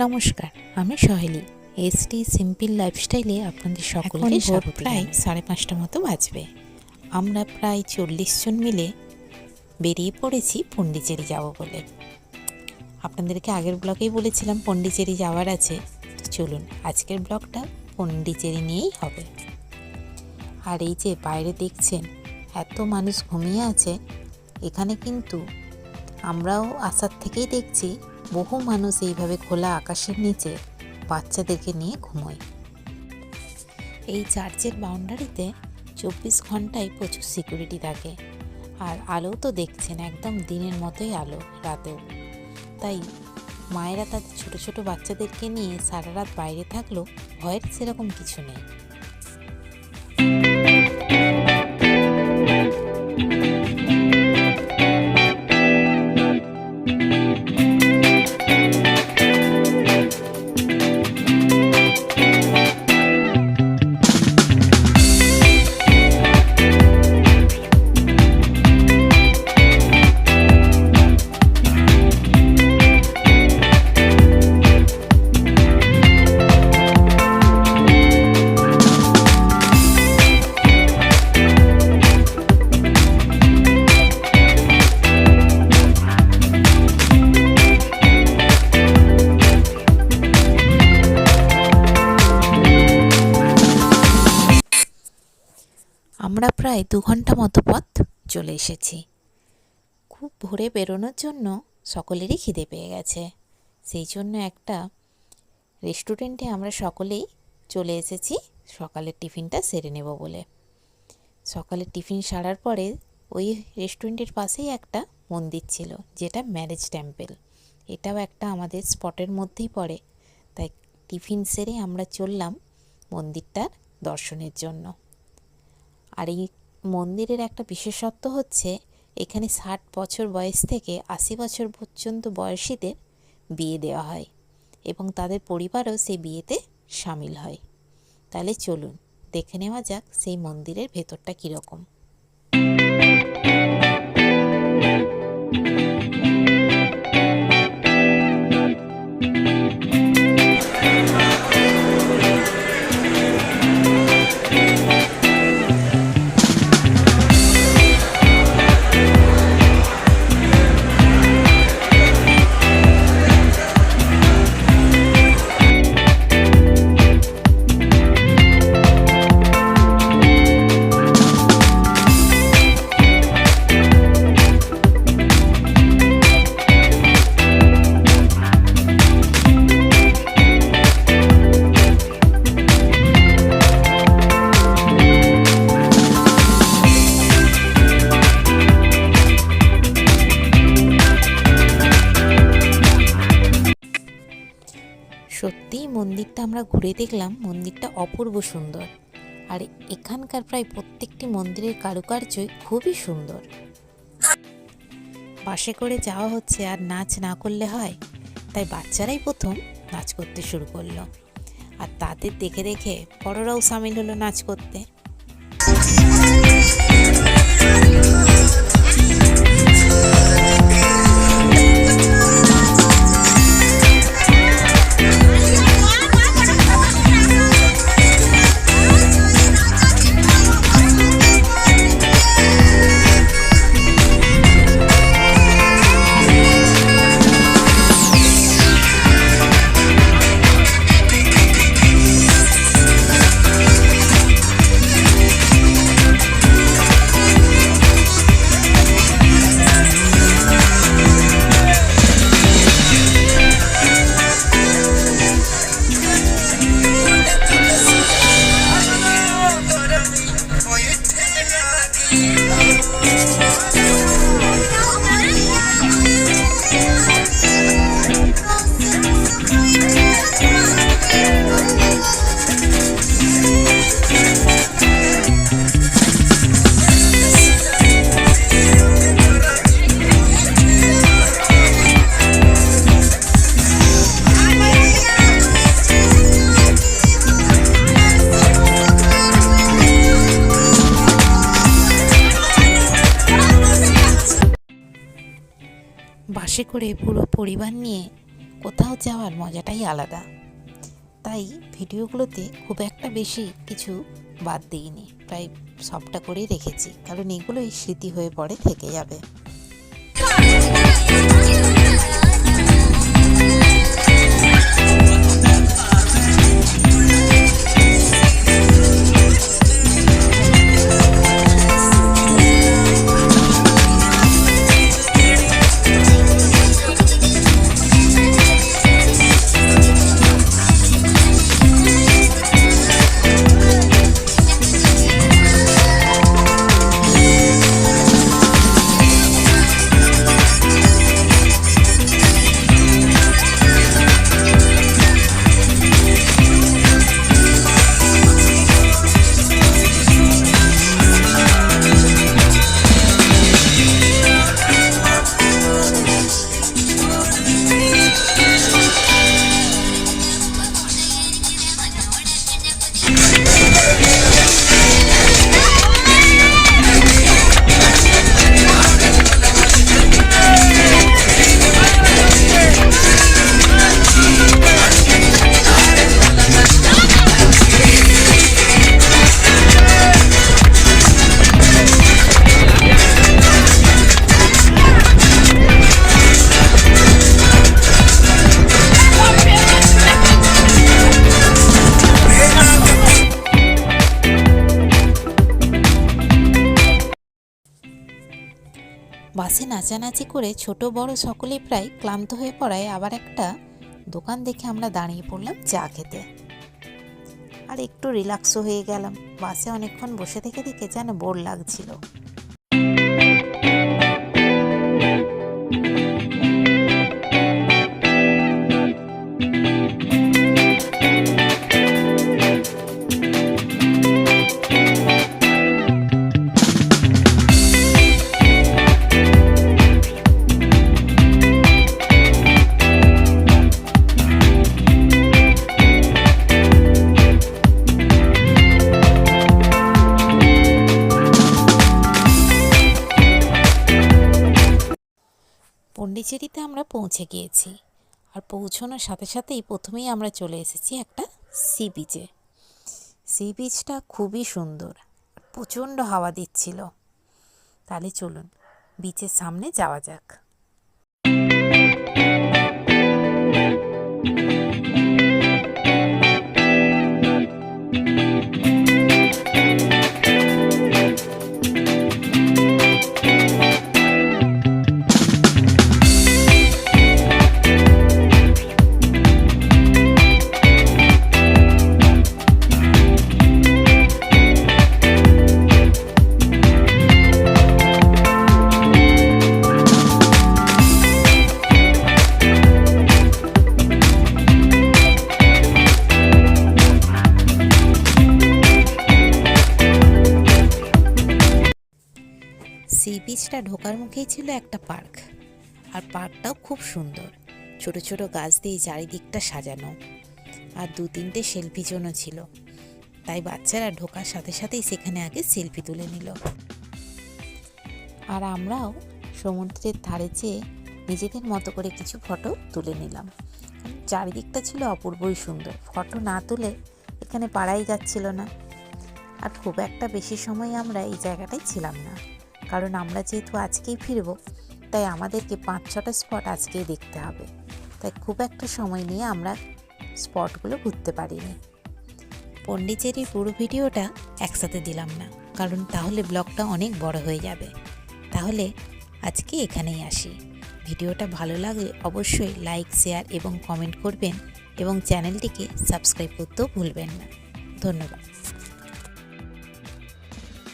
নমস্কার, আমি সহেলি। ST simple লাইফস্টাইলে আপনাদের সকলকে স্বাগত। প্রায় 5:30 মতো বাজবে। আমরা প্রায় 40 জন মিলে বেরিয়ে পড়েছি পন্ডিচেরি যাব বলে। আপনাদেরকে আগের ব্লগেই বলেছিলাম পন্ডিচেরি যাওয়ার আছে, তো চলুন আজকের ব্লগটা পন্ডিচেরি নিয়েই হবে। আর এই যে বাইরে দেখছেন এত মানুষ ঘুমিয়ে আছে, এখানে কিন্তু আমরাও আসার থেকেই দেখছি বহু মানুষ এইভাবে খোলা আকাশের নিচে বাচ্চাদেরকে নিয়ে ঘুমোয়। এই চার্চের বাউন্ডারিতে 24 ঘন্টায় প্রচুর সিকিউরিটি থাকে, আর আলো তো দেখছেন একদম দিনের মতোই আলো রাতেও। তাই মায়েরা তাদের ছোট ছোট বাচ্চাদেরকে নিয়ে সারা রাত বাইরে থাকলেও ভয়ের সেরকম কিছু নেই। আমরা প্রায় 2 ঘন্টা মতো পথ চলে এসেছি। খুব ভোরে বেরোনোর জন্য সকলেরই খিদে পেয়ে গেছে, সেই জন্য একটা রেস্টুরেন্টে আমরা সকলেই চলে এসেছি সকালের টিফিনটা সেরে নেব বলে। সকালের টিফিন সারার পরে ওই রেস্টুরেন্টের পাশেই একটা মন্দির ছিল, যেটা ম্যারেজ টেম্পল। এটাও একটা আমাদের স্পটের মধ্যেই পড়ে, তাই টিফিন সেরে আমরা চললাম মন্দিরটার দর্শনের জন্য। আর এই মন্দিরের একটা বিশেষত্ব হচ্ছে এখানে 60 বছর বয়স থেকে 80 বছর পর্যন্ত বয়সীদের বিয়ে দেওয়া হয় এবং তাদের পরিবারও সেই বিয়েতে সামিল হয়। তাহলে চলুন দেখে নেওয়া যাক সেই মন্দিরের ভেতরটা কীরকম। সত্যিই মন্দিরটা আমরা ঘুরে দেখলাম, মন্দিরটা অপূর্ব সুন্দর। আর এখানকার প্রায় প্রত্যেকটি মন্দিরের কারুকার্যই খুবই সুন্দর। বাসে করে যাওয়া হচ্ছে আর নাচ না করলে হয়, তাই বাচ্চারাই প্রথম নাচ করতে শুরু করলো, আর তাদের দেখে দেখে বড়রাও সামিল হলো নাচ করতে। বাসে করে পুরো পরিবার নিয়ে কোথাও যাওয়ার মজাটাই আলাদা। তাই ভিডিওগুলোতে খুব একটা বেশি কিছু বাদ দিইনি, প্রায় সবটা করেই রেখেছি, কারণ এগুলোই স্মৃতি হয়ে পড়ে থেকে যাবে। বাসে নাচানাচি করে ছোট বড় সকলেই প্রায় ক্লান্ত হয়ে পড়ায় আবার একটা দোকান দেখে আমরা দাঁড়িয়ে পড়লাম চা খেতে, আর একটু রিল্যাক্সও হয়ে গেলাম। বাসে অনেকক্ষণ বসে থেকে যেন বোর লাগছিল। পন্ডিচেরিতে আমরা পৌঁছে গিয়েছি, আর পৌঁছানোর সাথে সাথেই প্রথমেই আমরা চলে এসেছি একটা সি বিচে। সি বিচটা খুবই সুন্দর, প্রচণ্ড হাওয়া দিচ্ছিল। তাহলে চলুন বিচের সামনে যাওয়া যাক। সি বিচটা ঢোকার মুখেই ছিল একটা পার্ক, আর পার্কটাও খুব সুন্দর, ছোট ছোট গাছ দিয়ে চারিদিকটা সাজানো, আর 2-3টে সেলফি জোনও ছিল। তাই বাচ্চারা ঢোকার সাথে সাথেই সেখানে আগে সেলফি তুলে নিল, আর আমরাও সমুদ্রের ধারে যেয়ে নিজেদের মতো করে কিছু ফটো তুলে নিলাম। চারিদিকটা ছিল অপূর্বই সুন্দর, ফটো না তুলে এখানে পারাই যাচ্ছিল না। আর খুব একটা বেশি সময় আমরা এই জায়গাটায় ছিলাম না, কারণ আমরা যেহেতু আজকেই ফিরব, তাই আমাদেরকে 5-6টা স্পট আজকেই দেখতে হবে। তাই খুব একটা সময় নিয়ে আমরা স্পটগুলো ঘুরতে পারিনি। পন্ডিচেরির পুরো ভিডিওটা একসাথে দিলাম না, কারণ তাহলে ব্লগটা অনেক বড় হয়ে যাবে। তাহলে আজকে এখানেই আসি। ভিডিওটা ভালো লাগলে অবশ্যই লাইক, শেয়ার এবং কমেন্ট করবেন, এবং চ্যানেলটিকে সাবস্ক্রাইব করতেও ভুলবেন না। ধন্যবাদ।